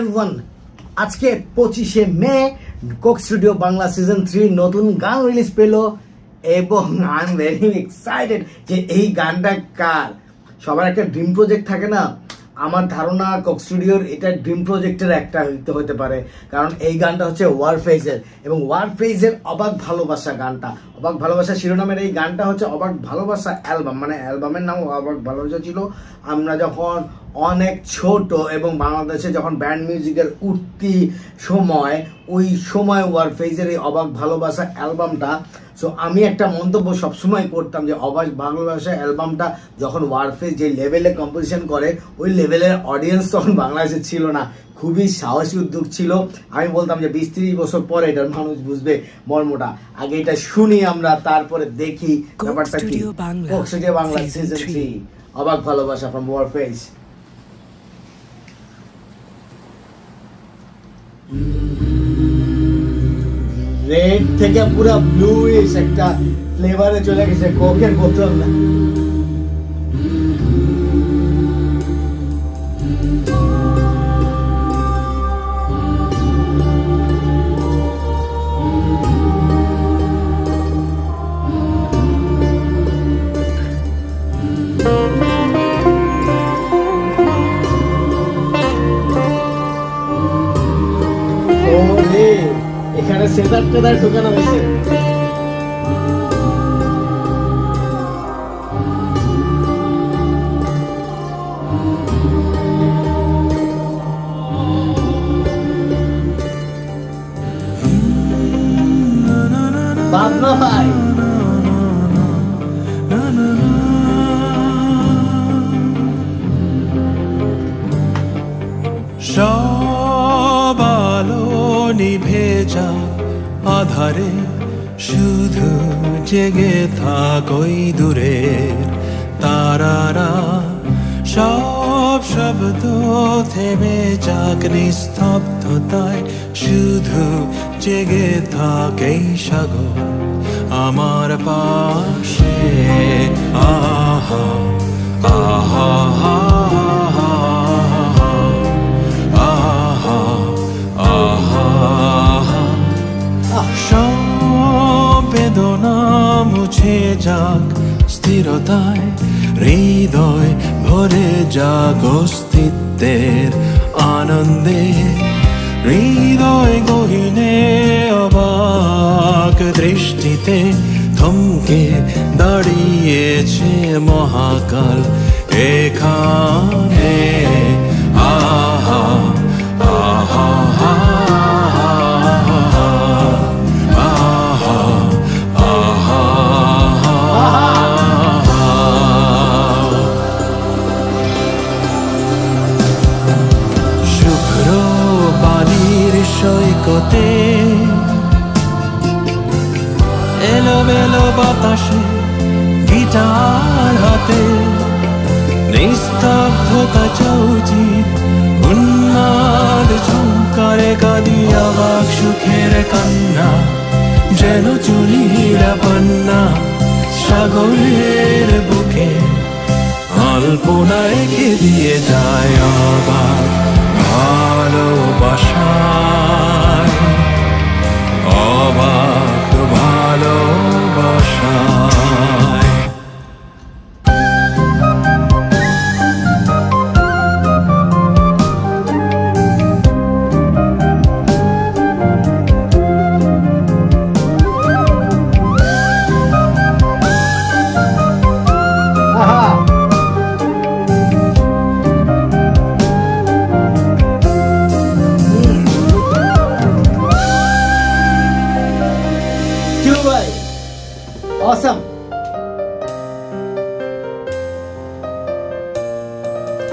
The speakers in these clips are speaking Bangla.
এভরিওয়ান, আজকে 25শে মে কোক স্টুডিও বাংলা সিজন 3 নতুন গান রিলিজ পেল এবং আই এম ভেরি এক্সাইটেড যে এই গানটা কার। সবার একটা ড্রিম প্রজেক্ট থাকে না, আমার ধারণা কোক স্টুডিওর এটা ড্রিম প্রজেক্টের একটা হতে পারে, কারণ এই গানটা হচ্ছে ওয়ারফেজের এবং ওয়ারফেজের অবাক ভালোবাসা গানটা। অবাক ভালোবাসা শিরোনামের এই গানটা হচ্ছে অবাক ভালোবাসা অ্যালবাম, মানে অ্যালবামের নাম অবাক ভালোবাসা ছিল। আমরা যখন অনেক ছোট এবং বাংলাদেশে যখন ব্যান্ড মিউজিকের উঠতি সময়, ওই সময় ওয়ারফেজের এই অবাক ভালোবাসা অ্যালবামটা, সো আমি একটা মন্তব্য সবসময় করতাম যে অবাক ভালোবাসা অ্যালবামটা যখন ওয়ারফেজ যে লেভেলে কম্পোজিশন করে, ওই লেভেলের অডিয়েন্স তখন বাংলাদেশে ছিল না। খুবই সাহসী উদ্যোগ ছিল। আমি বলতাম যে 20-30 বছর পরে এটার মানুষ বুঝবে মর্মটা। আগে এটা শুনি আমরা, তারপরে দেখি ব্যাপারটা কি। কোক স্টুডিও বাংলা সিজন 3 অবাক ভালোবাসা ফ্রম ওয়ারফেজ। রেড থেকে পুরো ব্লুইশ একটা ফ্লেভারে চলে গেছে, কোকের বোতল না। এখানে সেদার টেদার ঢুকানো হয়েছে। বাবনা ভাই সব আলো নিভে যা, আধারে শুধু জেগে থাকই দূরের তারারা। সব শব্দ থেমে যাক নিস্তব্ধতায়, শুধু জেগে থাকেই সাগর আমার পাশে। আহা আহা বেদনা মুছে যাক স্থিরতায়, হৃদয় ভরে যাক অস্তিত্বের আনন্দে। হৃদয় গহীনে অবাক দৃষ্টিতে থমকে দাঁড়িয়েছে মহাকাল এখানে। আহা আহা সৈকতে এলোমেলো বাতাসে গিটার হাতে, নিস্তব্ধতা চৌচির উন্মাদ ঝংকারে কাঁদি অবাক সুখের কান্না, যেন চুরিরা পান্না সাগরের বুকে আলপনা এঁকে দিয়ে যায় অবাক ভালোবাসায়, অবাক ভালোবাসায়। Awesome.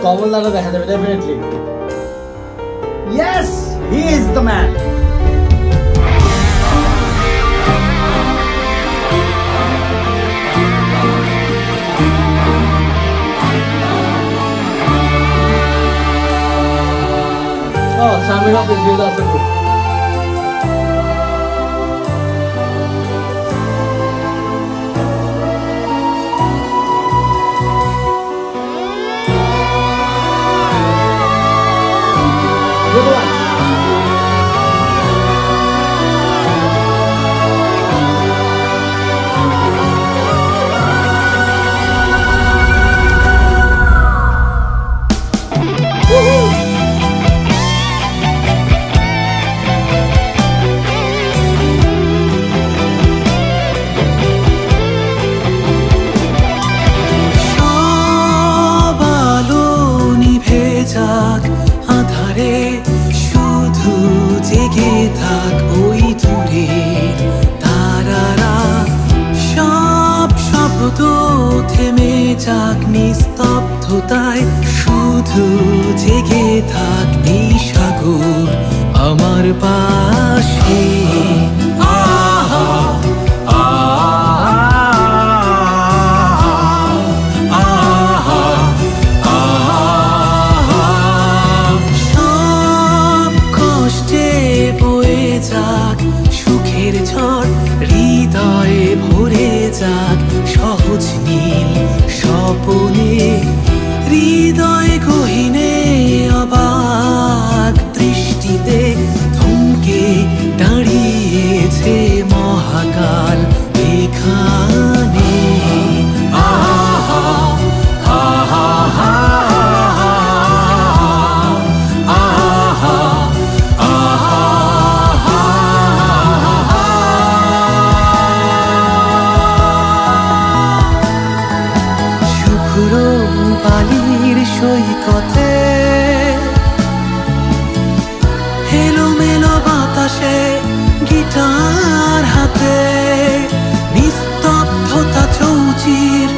Kamal Dada দেখা যাবে definitely. Yes, he is the man. Oh, Samir of is also good. Good one. যাক নিস্তব্ধতায়, শুধু জেগে থাক এই সাগর আমার পাশে। আহা সব কষ্টে বয়ে যাক সুখের ঝড়, হৃদয়ে ভরে যাক সহজ নীল স্বপনে, হৃদয় গহীনে অবাক দৃষ্টিতে থমকে দাঁড়িয়েছে মহাকাল এখানে। আহা আহা আহা শুভ্র বালির সৈকতে, এলোমেলো বাতাসে গিটার হাতে, নিস্তব্ধতা চৌচির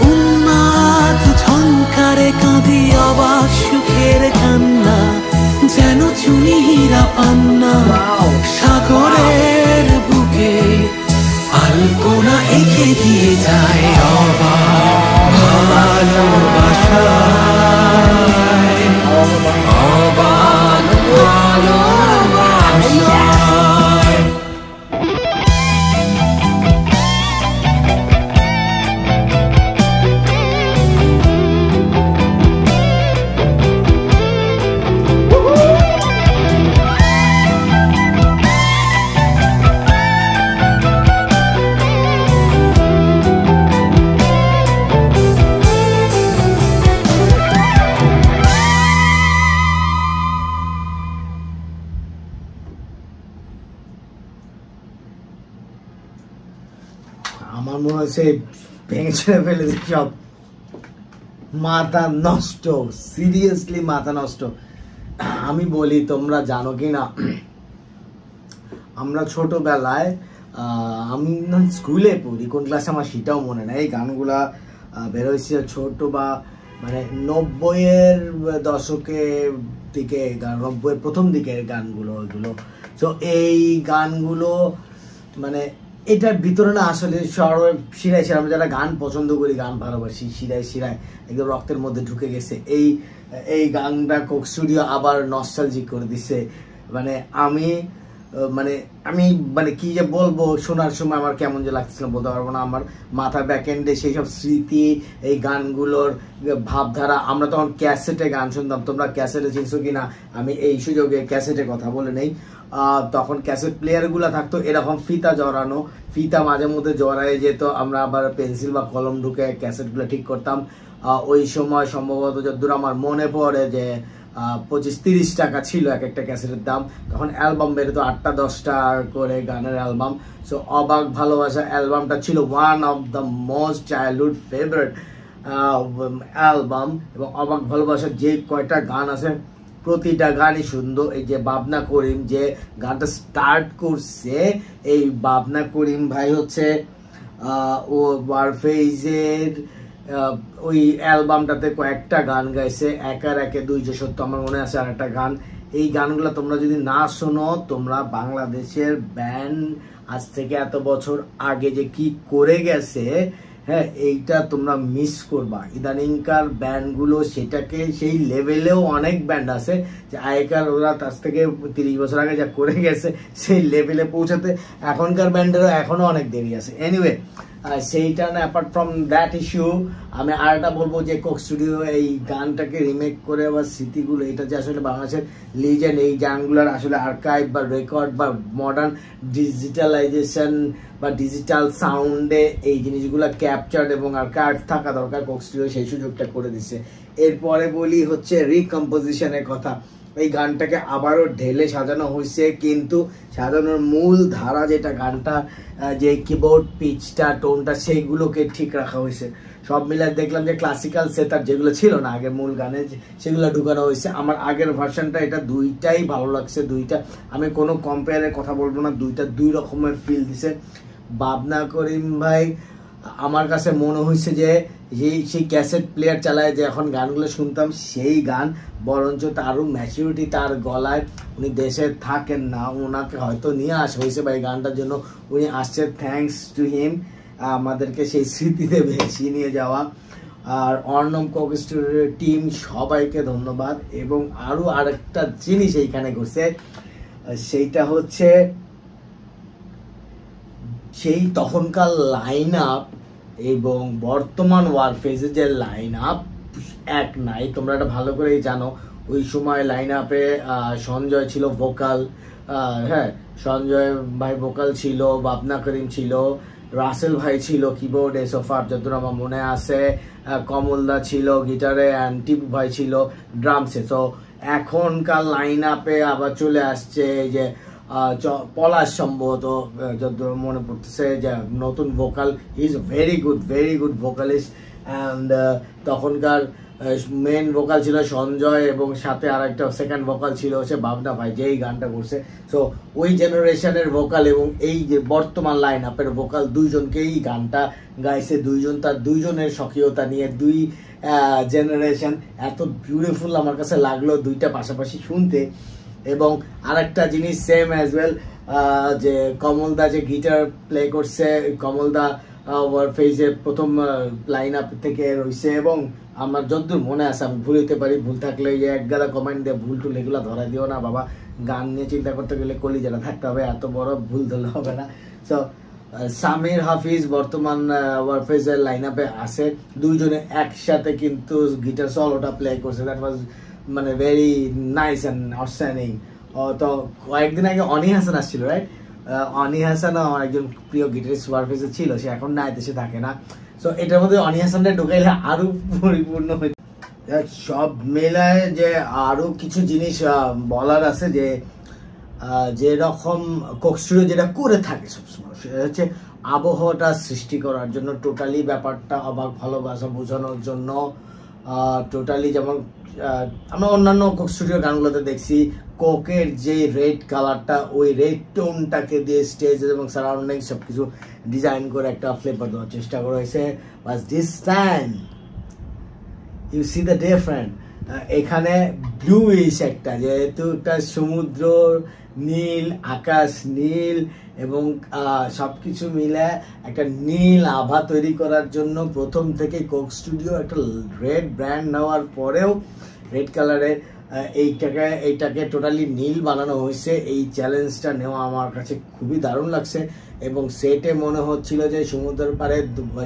উন্মাদ ঝংকারে কাঁদি অবাক সুখের কান্না, যেন চুনি হীরা পান্না। সাগরের বুকে আলপনা এঁকে দিয়ে যায় অবাক ভালোবাসায়, অবাক ভালোবাসায়। আমার মনে হচ্ছে ভেঙে ছেড়ে ফেলে দিচ্ছি সব, মাথা নষ্ট, সিরিয়াসলি মাথা নষ্ট। আমি বলি তোমরা জানো কি না, আমরা ছোটবেলায় আমি স্কুলে পড়ি, কোন ক্লাসে আমার সেটাও মনে নেই, এই গানগুলা বেরোইছে ছোট বা মানে 90-এর দশকের দিকে, 90-এর প্রথম দিকের গানগুলো ওইগুলো। তো এই গানগুলো মানে এটার ভিতরে না আসলে শিরায় শিরায় আমরা যারা গান পছন্দ করি, গান ভালোবাসি, শিরায় শিরায় একদম রক্তের মধ্যে ঢুকে গেছে। এই গানটা কোক স্টুডিও আবার নস্টালজিক করে দিছে। মানে আমি মানে কি যে বলবো, শোনার সময় আমার কেমন যে লাগছিল বলতে পারবো না। আমার মাথার ব্যাকএন্ডে সেই সব স্মৃতি, এই গানগুলোর ভাবধারা। আমরা তখন ক্যাসেটে গান শুনতাম, তোমরা ক্যাসেটে চিনছো কিনা আমি এই সুযোগে ক্যাসেটে কথা বলে নেই। তখন ক্যাসেট প্লেয়ারগুলো থাকতো এরকম ফিতা জড়ানো, ফিতা মাঝে মধ্যে জড়ায় যেত, আমরা আবার পেন্সিল বা কলম ঢুকে ক্যাসেটগুলো ঠিক করতাম। ওই সময় সম্ভবত যতদূর আমার মনে পড়ে যে 25-30 টাকা ছিল এক একটা ক্যাসেটের দাম। তখন অ্যালবাম বেরোতো 8টা-10টা করে গানের অ্যালবাম। সো অবাক ভালোবাসা অ্যালবামটা ছিল one of the most childhood favourite album. এবং অবাক ভালোবাসার যে কয়টা গান আছে প্রতিটা গানই সুন্দর। এই যে বাবনা করিম যে গানটা স্টার্ট করছে, এই বাবনা করিম ভাই হচ্ছে ও ওয়ারফেজের ওই অ্যালবামটাতে কয়েকটা গান গাইছে, একার একে দুই যে সত্য আমার মনে আছে আর একটা গান। এই গানগুলো তোমরা যদি না শোনো, তোমরা বাংলাদেশের ব্যান্ড আজ থেকে এত বছর আগে যে কি করে গেছে, হ্যাঁ, এইটা তোমরা মিস করবা। ইদানিংকার ব্যান্ডগুলো সেটাকে সেই লেভেলেও অনেক ব্যান্ড আছে যে আগেকার ওরা তার থেকে 30 বছর আগে যা করে গেছে সেই লেভেলে পৌঁছাতে এখনকার ব্যান্ডেরও এখনো অনেক দেরি আছে। এনিওয়ে, সেইটা না, অ্যাপার্ট ফ্রম দ্যাট ইস্যু আমি আরেকটা বলবো যে কোক স্টুডিও এই গানটাকে রিমেক করে আবার স্মৃতিগুলো, এটা যে আসলে বাংলাদেশের লিজেন্ড, এই গানগুলোর আসলে আর্কাইভ বা রেকর্ড বা মডার্ন ডিজিটালাইজেশন বা ডিজিটাল সাউন্ডে এই জিনিসগুলো ক্যাপচার্ড এবং আর্কাইভ থাকা দরকার। কোক স্টুডিও সেই সুযোগটা করে দিচ্ছে। এরপরে বলি হচ্ছে রিকম্পোজিশনের কথা। এই গানটাকে আবারও ঢেলে সাজানো হয়েছে, কিন্তু সাজানোর মূল ধারা যেটা গানটা যে কিবোর্ড পিচটা টোনটা সেইগুলোকে ঠিক রাখা হয়েছে। সব মিলাই দেখলাম যে ক্লাসিক্যাল সেতার যেগুলো ছিল না আগের মূল গানে সেগুলো ঢুকানো হয়েছে। আমার আগের ভার্সনটা এটা দুইটাই ভালো লাগছে, দুইটা আমি কোনো কম্পেয়ারের কথা বলবো না, দুইটা দুই রকমের ফিল দিছে। বাবনা করিম ভাই আমার কাছে মনে হয়েছে যে সেই ক্যাসেট প্লেয়ার চালায় যে এখন গানগুলো শুনতাম সেই গান, বরঞ্চ তারও ম্যাচুরিটি তার গলায়। উনি দেশে থাকেন না, ওনাকে হয়তো নিয়ে আসা হয়েছে বা এই গানটার জন্য উনি আসছে। থ্যাঙ্কস টু হিম, আমাদেরকে সেই স্মৃতিতে ভেসিয়ে নিয়ে যাওয়া। আর অর্ণব কোক স্টুডিওর টিম সবাইকে ধন্যবাদ। এবং আরও আরেকটা জিনিস এইখানে করছে, সেইটা হচ্ছে সেই তখনকার লাইন আপ এবং বর্তমান ওয়ারফেজের যে লাইন আপ এক নাই, তোমরা এটা ভালো করেই জানো। ওই সময় লাইন আপে সঞ্জয় ছিল ভোকাল, হ্যাঁ সঞ্জয় ভাই ভোকাল ছিল, বাবনা করিম ছিল, রাসেল ভাই ছিল কিবোর্ডে, সোফার যতদূর আমার মনে আছে, কমলদা ছিল গিটারে, অ্যান্ড টিপু ভাই ছিল ড্রামসে। তো এখনকার লাইন আপে আবার চলে আসছে যে পলাশ সম্ভবত যতদূর মনে পড়তেছে যে নতুন vocal, is very good vocalist. And তখনকার মেন ভোকাল ছিল সঞ্জয় এবং সাথে আর একটা সেকেন্ড ভোকাল ছিল হচ্ছে বাবনা ভাই, যেই গানটা করছে। সো ওই জেনারেশনের ভোকাল এবং এই যে বর্তমান লাইন আপের ভোকাল দুইজনকেই গানটা গাইছে, দুইজন তার দুইজনের স্বকীয়তা নিয়ে, দুই জেনারেশন। এত বিউটিফুল আমার কাছে লাগলো দুইটা পাশাপাশি শুনতে। এবং আরেকটা জিনিস সেম অ্যাজ ওয়েল, যে কমলদা যে গিটার প্লে করছে, কমলদা ওয়ারফেজে প্রথম লাইন আপ থেকে রয়েছে। এবং আমার যতদূর মনে আছে, আমি ভুল হইতে পারি, ভুল থাকলে যে এক গাদা কমেন্ট দিয়ে ভুল টুল এগুলো ধরা দিও না বাবা। গান নিয়ে চিন্তা করতে গেলে কলিজাটা থাকতে হবে, এত বড় ভুল ধরলে হবে না। সো সামির হাফিজ বর্তমান ওয়ারফেজের লাইন আপে আছে, দুইজনে একসাথে কিন্তু গিটার সলোটা প্লে করছে। দ্যাট ওয়াজ মানে ভেরি নাইস অ্যান্ড আউটস্ট্যান্ডিং। তো কয়েকদিন আগে অনি হাসান আসছিল, রাইট? অনি হাসান আমার একজন প্রিয় গিটারিস্ট ওয়ারফেজে ছিল, সে এখন নাই, দেশে থাকে না। সো এটার মধ্যে অনি হাসানটা ঢুকাইলে আরো পরিপূর্ণ হয়ে। সব মেলায় যে আরো কিছু জিনিস বলার আছে, যে যেরকম কোক স্টুডিও যেটা করে থাকে সবসময়, সেটা হচ্ছে আবহাওয়াটা সৃষ্টি করার জন্য, টোটালি ব্যাপারটা অবাক ভালোবাসা বোঝানোর জন্য। টোটালি যেমন আমরা অন্যান্য কোক স্টুডিওর গানগুলোতে দেখছি, কোকের যে রেড কালারটা, ওই রেড টোনটাকে দিয়ে স্টেজ এবং সারাউন্ডিং সবকিছু ডিজাইন করে একটা ফ্লেভার দেওয়ার চেষ্টা করা হয়েছে। But this time you see the different. এখানে ব্লুইশ একটা, যেহেতু একটা সমুদ্র নীল, আকাশ নীল এবং সবকিছু মিলে একটা নীল আভা তৈরি করার জন্য প্রথম থেকে কোক স্টুডিও একটা রেড ব্র্যান্ড নেওয়ার পরেও রেড কালারের এইটাকে টোটালি নীল বানানো হয়েছে। এই চ্যালেঞ্জটা নেওয়া আমার কাছে খুবই দারুণ লাগছে। এবং সেটে মনে হচ্ছিল যে সমুদ্রের পাড়ে,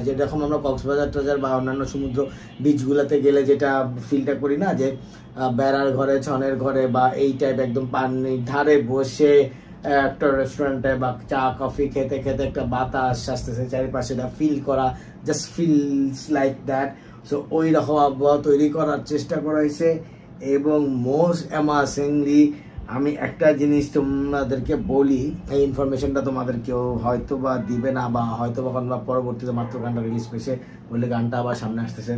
যেরকম আমরা কক্সবাজার টাজার বা অন্যান্য সমুদ্র বিচগুলোতে গেলে যেটা ফিলটা করি না, যে বেড়ার ঘরে, ছনের ঘরে বা এই টাইপ একদম পানির ধারে বসে একটা রেস্টুরেন্টে বা চা কফি খেতে খেতে একটা বাতাস আসতেছে চারিপাশে, ফিল করা, just feels like that. So ওই রকম আবহাওয়া তৈরি করার চেষ্টা করা হয়েছে। এবং মোস্ট অ্যামাজিংলি আমি একটা জিনিস তোমাদেরকে বলি, এই ইনফরমেশনটা তোমাদের কেউ হয়তো বা দিবে না, বা হয়তো বা পরবর্তীতে মাত্র গানটা রিলিজ পেয়েছে বলে গানটা আবার সামনে আসতেছে।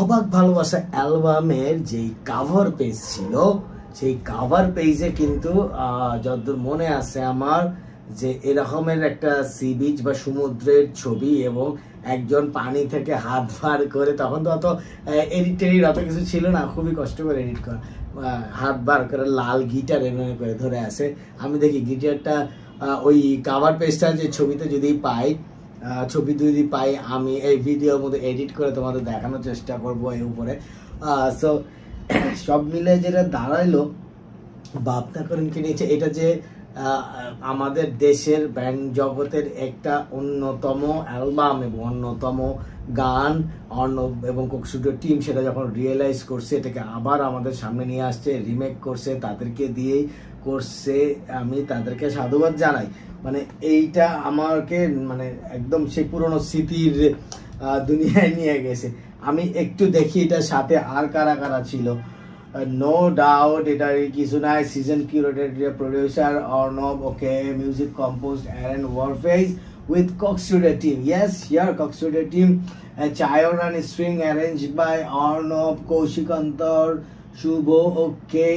অবাক ভালোবাসা অ্যালবামের যেই কাভার পেজ ছিল, সেই কাভার পেজে কিন্তু যতদূর মনে আছে আমার, যে এরকমের একটা সি বিচ বা সমুদ্রের ছবি এবং একজন পানি থেকে হাত বার করে, তখন তো অত এডিটের অত কিছু ছিল না, খুবই কষ্ট করে এডিট করা, হাত বার করে লাল গিটার এমনি করে ধরে আসে। আমি দেখি গিটারটা ওই কাভার পেজটা যে ছবিতে যদি পাই, ছবি যদি পাই, আমি এই ভিডিওর মধ্যে এডিট করে তোমাদের দেখানোর চেষ্টা করবো এই উপরে। সো সব মিলে যেটা দাঁড়াইলো, বাবনা করিমকে নিয়েছে, এটা যে আমাদের দেশের ব্যান্ড জগতের একটা অন্যতম অ্যালবাম এবং অন্যতম গান, অর্ণব এবং কোক স্টুডিও টিম সেটা যখন রিয়েলাইজ করছে, এটাকে আবার আমাদের সামনে নিয়ে আসছে, রিমেক করছে, তাদেরকে দিয়েই করছে, আমি তাদেরকে সাধুবাদ জানাই। মানে এইটা আমাকে মানে একদম সেই পুরনো স্মৃতির দুনিয়ায় নিয়ে গেছে। আমি একটু দেখি এটার সাথে আর কারা কারা ছিল। নো ডাউট এটা কিছু নাই, season curated producer Arnab, okay, music compose Eren Warfaze with Cox Studio team. Yes, here Cox Studio team. Chayon and string arranged by Arnob, Kaushik Antar, শুভ ওকে।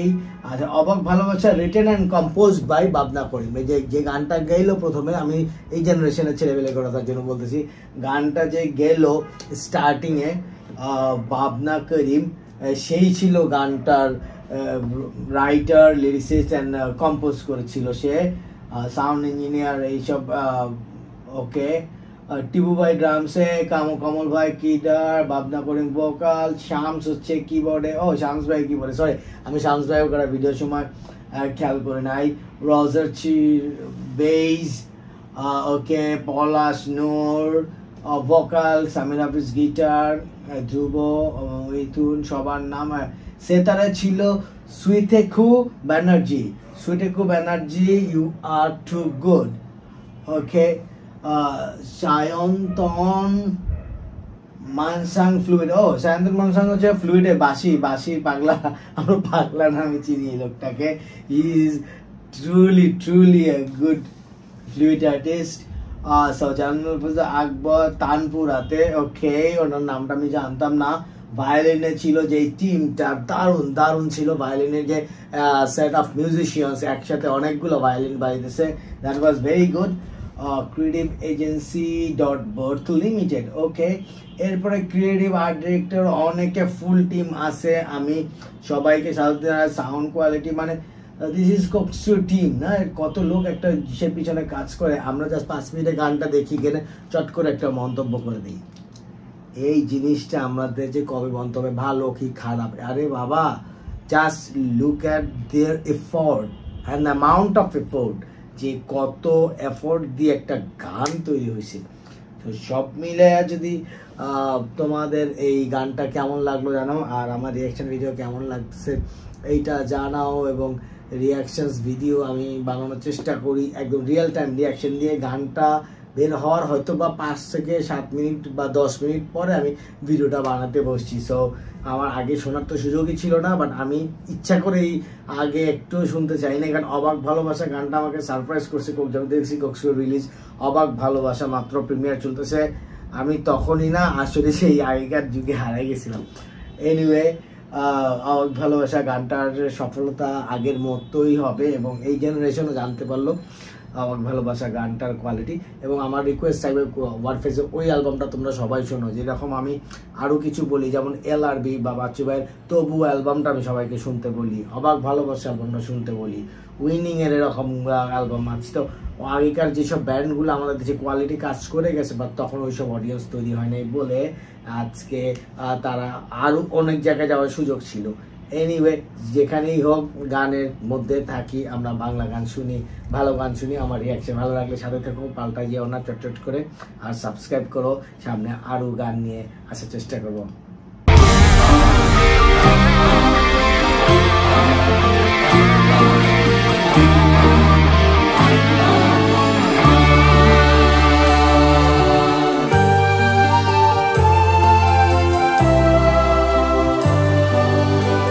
আচ্ছা, অবাক ভালোবাসা রিটেন অ্যান্ড কম্পোজ বাই বাবনা করিম। এই যে গানটা গেলো প্রথমে, আমি এই জেনারেশনের ছেলেবেলে করার জন্য বলতেছি, গানটা যে গেলো স্টার্টিংয়ে বাবনা করিম, সেই ছিল গানটার রাইটার, লিরিসিস্ট অ্যান্ড কম্পোজ করেছিল সে, সাউন্ড ইঞ্জিনিয়ার এইসব। ওকে, টিপু ভাই ড্রামসে, কমল ভাই কিডার, বাবনা করিম ভোকাল, শামস হচ্ছে কিবোর্ডে। শামস ভাই কিবোর্ডে, সরি আমি শামস ভাই করা ভিডিওর সময় খেয়াল করে নাই। Roger bass, okay, Palash Noor vocal, Samir Hafiz guitar, Dhruba, Mithun সবার নাম। সেতারে ছিল সুইটেকু ব্যানার্জি। সুইটেকু Banerjee, you are too good. Okay, Sayantan মানসাং ফ্লুইড। সায়ন্তন মানসাং হচ্ছে ফ্লুইডে বাঁশি পাগলা, আমরা পাগলা নামে চিনি এই লোকটাকে। He is truly a good flute artist. জানুল আকবর তানপুরাতে, ওকে, ওনার নামটা আমি জানতাম না। ভায়োলিনে ছিল যে টিমটা দারুণ ছিল, ভায়োলিনের যে সেট অফ মিউজিশিয়ানস একসাথে অনেকগুলো ভায়োলিন বাজাইতেছে, that was very good. Creative agency .birth limited. Okay, এরপরে ক্রিয়েটিভ আর্ট ডিরেক্টর অনেকে ফুল টিম আছে, আমি সবাইকে সাউন্ড কোয়ালিটি মানে দিস ইজ কক্সটু টিম না, কত লোক একটা জিনিসের পিছনে কাজ করে, আমরা জাস্ট 5 মিনিটে গানটা দেখি গেলে চট করে একটা মন্তব্য করে দিই। এই জিনিসটা আমাদের যে কবে মন্তব্য ভালো কি খারাপ, আরে বাবা just look at their effort and amount of effort, যে কত এফোর্ট দিয়ে একটা গান তৈরি হয়েছে। তো সব মিলে যদি তোমাদের এই গানটা কেমন লাগলো জানাও, আর আমার রিয়াকশন ভিডিও কেমন লাগছে এইটা জানাও, এবং রিয়াকশনস ভিডিও আমি বানানোর চেষ্টা করি একদম রিয়েল টাইম রিয়াকশন দিয়ে। গানটা বের হওয়ার হয়তো বা 5 থেকে 7 মিনিট বা 10 মিনিট পরে আমি ভিডিওটা বানাতে বসছি। সো আমার আগে শোনার তো সুযোগই ছিল না, বাট আমি ইচ্ছা করেই আগে একটু শুনতে চাই না, কারণ অবাক ভালোবাসা গানটা আমাকে সারপ্রাইজ করছে। যখন দেখছি কক্সবাজার রিলিজ অবাক ভালোবাসা মাত্র প্রিমিয়ার চলতেছে, আমি তখনই না আসলে সেই আগেকার যুগে হারাই গেছিলাম। এনিওয়ে, অবাক ভালোবাসা গানটার সফলতা আগের মতোই হবে, এবং এই জেনারেশনও জানতে পারলো অবাক ভালোবাসা গানটার কোয়ালিটি। এবং আমার রিকোয়েস্ট চাইবে ওয়ারফেজের ওই অ্যালবামটা তোমরা সবাই শোনো, যেরকম আমি আরও কিছু বলি, যেমন LRB বা বাচ্চু ভাইয়ের তবু অ্যালবামটা আমি সবাইকে শুনতে বলি, অবাক ভালোবাসা অ্যালবামটা শুনতে বলি, উইনিংয়ের এরকম অ্যালবাম আছে। তো আগেকার যেসব ব্যান্ডগুলো আমাদের দেশে কোয়ালিটি কাজ করে গেছে, বাট তখন ওইসব অডিয়েন্স তৈরি হয় নাই বলে আজকে তারা আরও অনেক জায়গায় যাওয়ার সুযোগ ছিল। এনিওয়ে, যেখানেই হোক গানের মধ্যে থাকি, আমরা বাংলা গান শুনি, ভালো গান শুনি। আমার রিয়াকশন ভালো লাগলে সাথে থেকো, পাল্টা যেও না চটচট করে, আর সাবস্ক্রাইব করো, সামনে আরও গান নিয়ে আসার চেষ্টা করবো।